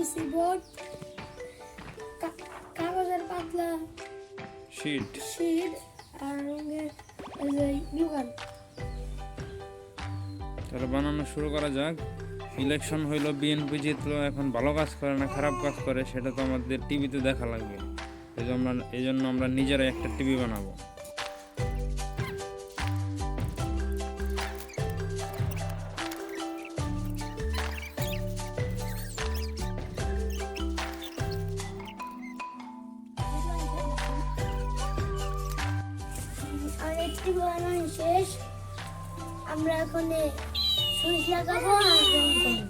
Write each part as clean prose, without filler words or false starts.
পিসি board, কাগজের পাতলা sheet sheet আর রঙের এই যে গ্লুগান। তাহলে বানানো শুরু করা যাক। ইলেকশন হইলো, বিএনপি জিতলো, এখন ভালো কাজ করে না খারাপ কাজ করে সেটা তো আমাদের টিভিতে দেখা লাগবে। এই জন্য আমরা নিজেরাই একটা টিভি বানাবো। আর একটি বানানো শেষ, আমরা এখন সুইচ লাগাবো আর রং করবো।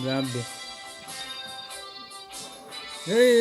যাবে এই